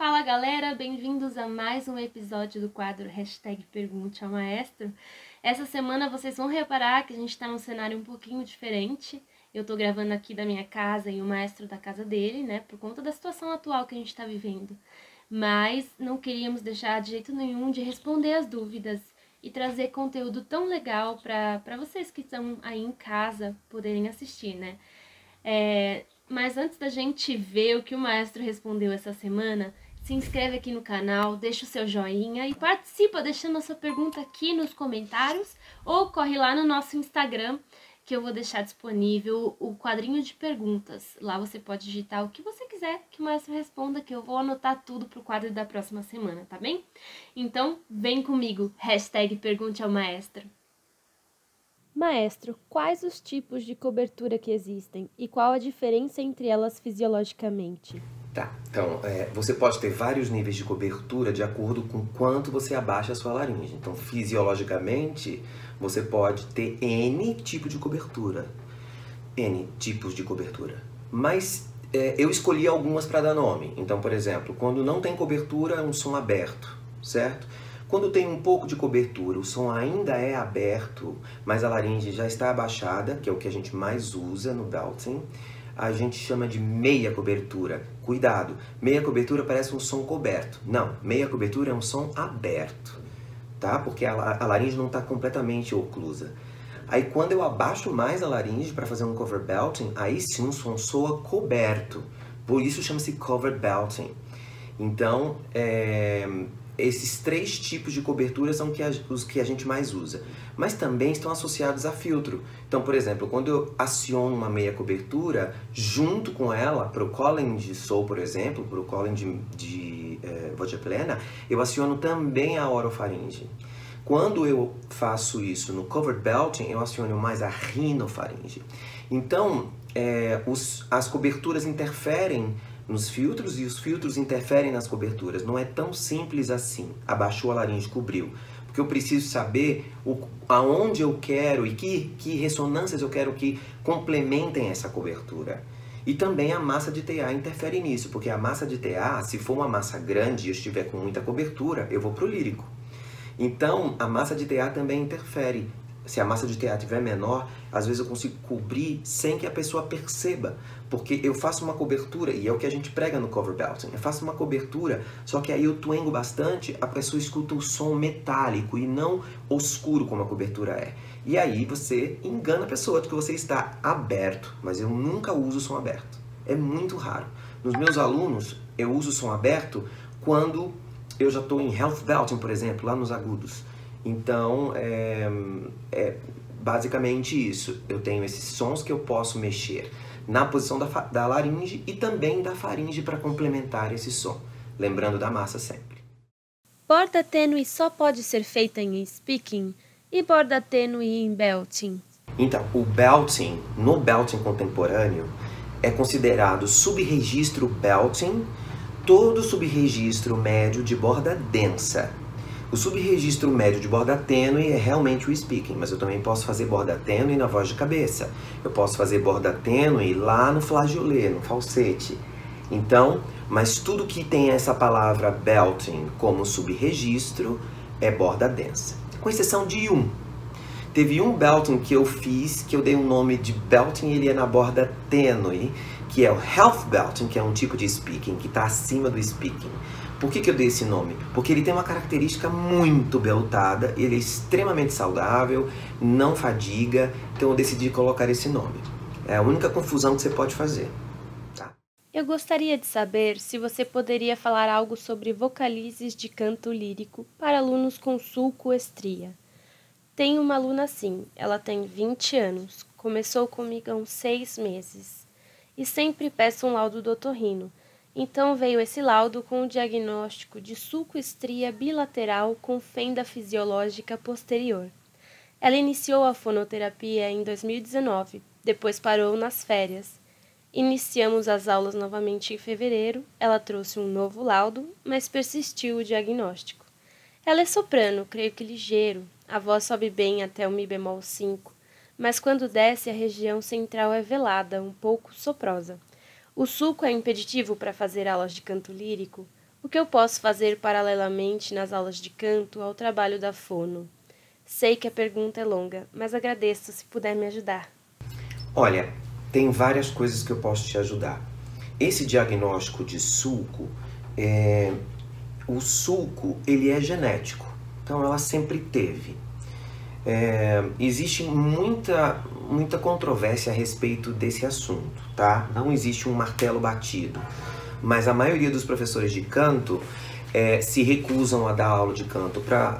Fala galera, bem-vindos a mais um episódio do quadro Pergunte ao Maestro. Essa semana vocês vão reparar que a gente está num cenário um pouquinho diferente. Eu tô gravando aqui da minha casa e o maestro da casa dele, né, por conta da situação atual que a gente está vivendo. Mas não queríamos deixar de jeito nenhum de responder as dúvidas e trazer conteúdo tão legal para vocês que estão aí em casa poderem assistir, né? Mas antes da gente ver o que o maestro respondeu essa semana, se inscreve aqui no canal, deixa o seu joinha e participa deixando a sua pergunta aqui nos comentários ou corre lá no nosso Instagram, que eu vou deixar disponível o quadrinho de perguntas. Lá você pode digitar o que você quiser que o maestro responda, que eu vou anotar tudo pro quadro da próxima semana, tá bem? Então, vem comigo, Pergunte ao Maestro. Maestro, quais os tipos de cobertura que existem e qual a diferença entre elas fisiologicamente? Tá, então você pode ter vários níveis de cobertura de acordo com quanto você abaixa a sua laringe. Então, fisiologicamente, você pode ter N tipo de cobertura. N tipos de cobertura. Mas eu escolhi algumas para dar nome. Então, por exemplo, quando não tem cobertura, é um som aberto, certo? Quando tem um pouco de cobertura, o som ainda é aberto, mas a laringe já está abaixada, que é o que a gente mais usa no belting, a gente chama de meia cobertura. Cuidado, meia cobertura parece um som coberto. Não, meia cobertura é um som aberto, tá? Porque a laringe não está completamente oclusa. Aí quando eu abaixo mais a laringe para fazer um cover belting, aí sim o som soa coberto. Por isso chama-se cover belting. Então, esses três tipos de cobertura são os que a gente mais usa. Mas também estão associados a filtro. Então, por exemplo, quando eu aciono uma meia cobertura, junto com ela, para o Colin de Soul, por exemplo, para o Colin de voz plena, eu aciono também a orofaringe. Quando eu faço isso no covered belting, eu aciono mais a rinofaringe. Então, as coberturas interferem nos filtros e os filtros interferem nas coberturas. Não é tão simples assim. Abaixou a laringe, cobriu. Porque eu preciso saber aonde eu quero e que ressonâncias eu quero que complementem essa cobertura. E também a massa de TA interfere nisso, porque a massa de TA, se for uma massa grande e eu estiver com muita cobertura, eu vou para o lírico. Então, a massa de TA também interfere. Se a massa de TA estiver menor, às vezes eu consigo cobrir sem que a pessoa perceba. Porque eu faço uma cobertura, e é o que a gente prega no cover belting. Eu faço uma cobertura, só que aí eu twengo bastante, a pessoa escuta o som metálico e não oscuro como a cobertura é. E aí você engana a pessoa de que você está aberto, mas eu nunca uso o som aberto. É muito raro. Nos meus alunos, eu uso o som aberto quando eu já estou em health belting, por exemplo, lá nos agudos. Então, é basicamente isso. Eu tenho esses sons que eu posso mexer na posição da laringe e também da faringe para complementar esse som. Lembrando da massa sempre. Borda tênue só pode ser feita em speaking e borda tênue em belting? Então, o belting, no belting contemporâneo, é considerado subregistro belting, todo subregistro médio de borda densa. O subregistro médio de borda tênue é realmente o speaking, mas eu também posso fazer borda tênue na voz de cabeça. Eu posso fazer borda tênue lá no flageolê, no falsete. Então, mas tudo que tem essa palavra belting como subregistro é borda densa. Com exceção de um. Teve um belting que eu fiz, que eu dei um nome de belting, ele é na borda tênue, que é o health belting, que é um tipo de speaking, que está acima do speaking. Por que eu dei esse nome? Porque ele tem uma característica muito beltada, ele é extremamente saudável, não fadiga, então eu decidi colocar esse nome. É a única confusão que você pode fazer. Tá? Eu gostaria de saber se você poderia falar algo sobre vocalizes de canto lírico para alunos com sulco-estria. Tenho uma aluna assim, ela tem 20 anos, começou comigo há uns 6 meses. E sempre peço um laudo do otorrino. Então veio esse laudo com o diagnóstico de sulco-estria bilateral com fenda fisiológica posterior. Ela iniciou a fonoterapia em 2019, depois parou nas férias. Iniciamos as aulas novamente em fevereiro, ela trouxe um novo laudo, mas persistiu o diagnóstico. Ela é soprano, creio que ligeiro, a voz sobe bem até o mi bemol 5, mas quando desce a região central é velada, um pouco soprosa. O sulco é impeditivo para fazer aulas de canto lírico? O que eu posso fazer paralelamente nas aulas de canto ao trabalho da fono? Sei que a pergunta é longa, mas agradeço se puder me ajudar. Olha, tem várias coisas que eu posso te ajudar. Esse diagnóstico de sulco, o sulco, ele é genético, então ela sempre teve. Existe muita controvérsia a respeito desse assunto, tá? Não existe um martelo batido, mas a maioria dos professores de canto se recusam a dar aula de canto para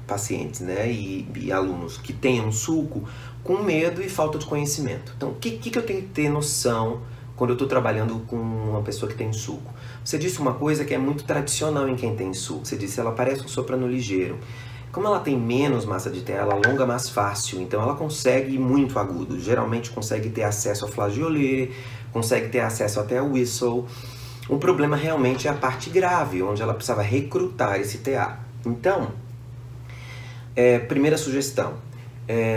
pacientes, né, e alunos que tenham sulco com medo e falta de conhecimento. Então, o que eu tenho que ter noção quando eu estou trabalhando com uma pessoa que tem sulco? Você disse uma coisa que é muito tradicional em quem tem sulco. Você disse, ela parece um soprano ligeiro. Como ela tem menos massa de terra, ela alonga mais fácil, então ela consegue ir muito agudo. Geralmente consegue ter acesso ao flageolet, consegue ter acesso até ao whistle. O problema realmente é a parte grave, onde ela precisava recrutar esse TA. Então, primeira sugestão,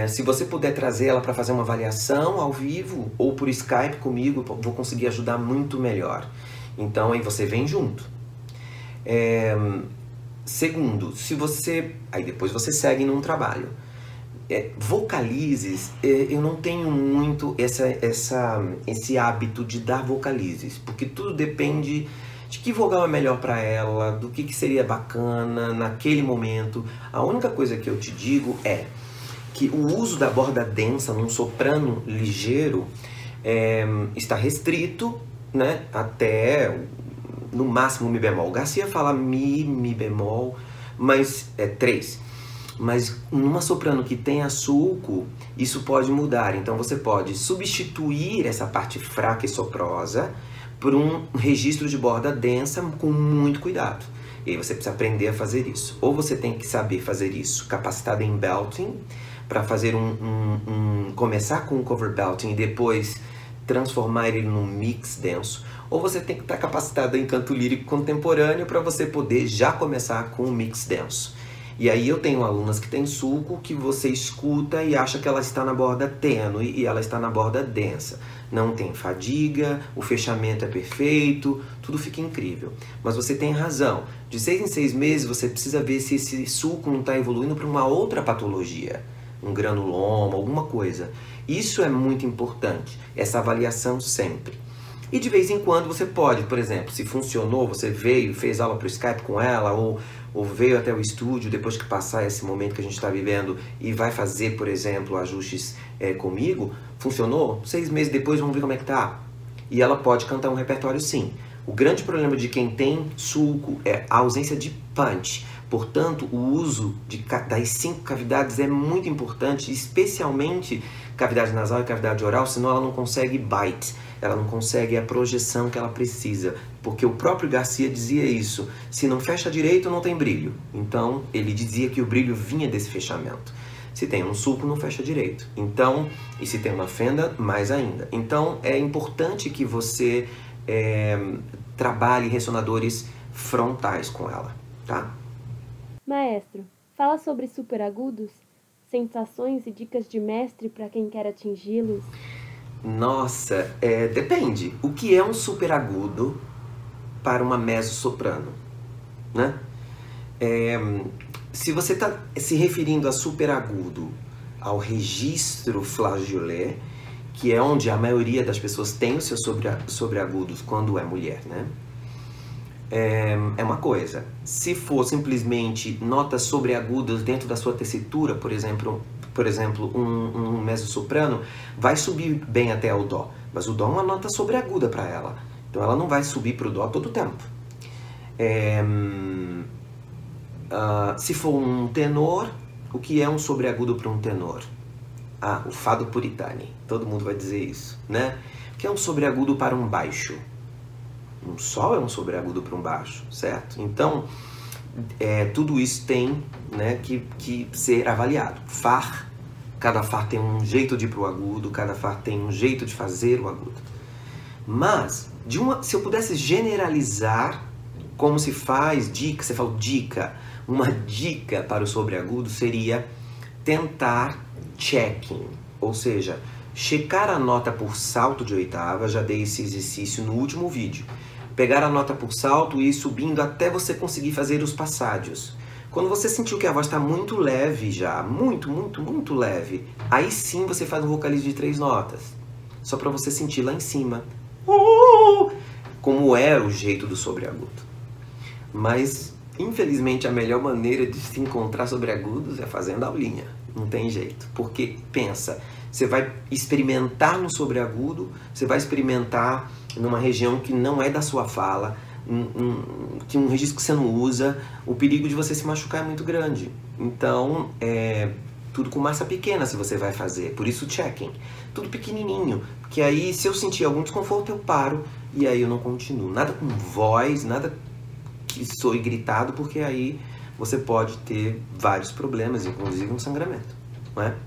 se você puder trazer ela para fazer uma avaliação ao vivo ou por Skype comigo, vou conseguir ajudar muito melhor. Então, aí você vem junto. Segundo, aí depois você segue num trabalho. Vocalizes, eu não tenho muito esse hábito de dar vocalizes, porque tudo depende de que vogal é melhor para ela, do que seria bacana naquele momento. A única coisa que eu te digo é que o uso da borda densa num soprano ligeiro está restrito, né, até no máximo Mi bemol. Garcia fala Mi bemol, mas 3. Mas numa soprano que tenha sulco, isso pode mudar. Então você pode substituir essa parte fraca e soprosa por um registro de borda densa com muito cuidado. E aí você precisa aprender a fazer isso. Ou você tem que saber fazer isso capacitado em belting, para fazer começar com um cover belting e depois transformar ele num mix denso. Ou você tem que estar capacitado em canto lírico contemporâneo para você poder já começar com um mix denso. E aí eu tenho alunas que têm sulco que você escuta e acha que ela está na borda tênue e ela está na borda densa. Não tem fadiga, o fechamento é perfeito, tudo fica incrível. Mas você tem razão, de 6 em 6 meses você precisa ver se esse sulco não está evoluindo para uma outra patologia, um granuloma, alguma coisa. Isso é muito importante, essa avaliação sempre. E de vez em quando você pode, por exemplo, se funcionou, você veio, fez aula para o Skype com ela, ou veio até o estúdio depois que passar esse momento que a gente está vivendo e vai fazer, por exemplo, ajustes comigo, funcionou? 6 meses depois vamos ver como é que tá. E ela pode cantar um repertório sim. O grande problema de quem tem sulco é a ausência de punch. Portanto, o uso das 5 cavidades é muito importante, especialmente cavidade nasal e cavidade oral, senão ela não consegue bite, ela não consegue a projeção que ela precisa, porque o próprio Garcia dizia isso, se não fecha direito não tem brilho, então ele dizia que o brilho vinha desse fechamento. Se tem um sulco não fecha direito, então, e se tem uma fenda, mais ainda. Então é importante que você trabalhe ressonadores frontais com ela, tá? Maestro, fala sobre superagudos, sensações e dicas de mestre para quem quer atingi-los. Nossa, depende. O que é um superagudo para uma mezzo-soprano, né? Se você está se referindo a superagudo ao registro flageolet, que é onde a maioria das pessoas tem os seus sobreagudos quando é mulher, né? É uma coisa. Se for simplesmente notas sobreagudas dentro da sua tessitura, por exemplo, um mezzo-soprano, vai subir bem até o dó, mas o dó é uma nota sobreaguda para ela, então ela não vai subir para o dó todo o tempo. Se for um tenor, o que é um sobreagudo para um tenor? O fado puritani, todo mundo vai dizer isso, né? O que é um sobreagudo para um baixo? Um sol é um sobreagudo para um baixo, certo? Então, tudo isso tem, né, que ser avaliado. Cada far tem um jeito de ir para o agudo, cada far tem um jeito de fazer o agudo. Mas, se eu pudesse generalizar como se faz dica, você falou dica, uma dica para o sobreagudo seria tentar checking, ou seja, checar a nota por salto de oitava. Já dei esse exercício no último vídeo. pegar a nota por salto e ir subindo até você conseguir fazer os passádios. Quando você sentiu que a voz está muito leve já, muito leve, aí sim você faz um vocalizo de 3 notas. Só para você sentir lá em cima. Como é o jeito do sobreagudo. Mas, infelizmente, a melhor maneira de se encontrar sobreagudos é fazendo aulinha. Não tem jeito. Porque, pensa, você vai experimentar no sobreagudo, você vai experimentar numa região que não é da sua fala, um registro que você não usa, o perigo de você se machucar é muito grande. Então, tudo com massa pequena se você vai fazer. Por isso, checking. Tudo pequenininho. Porque aí, se eu sentir algum desconforto, eu paro e aí eu não continuo. Nada com voz, nada que soe gritado, porque aí você pode ter vários problemas, inclusive um sangramento, não é?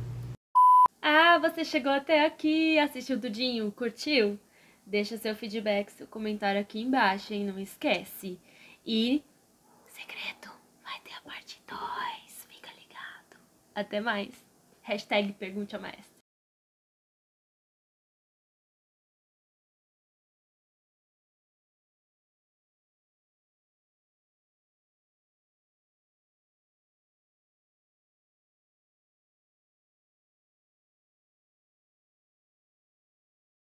Ah, você chegou até aqui, assistiu tudinho, curtiu? Deixa seu feedback, seu comentário aqui embaixo, hein? Não esquece. E, segredo, vai ter a parte 2, fica ligado. Até mais. Hashtag Pergunte ao Maestro.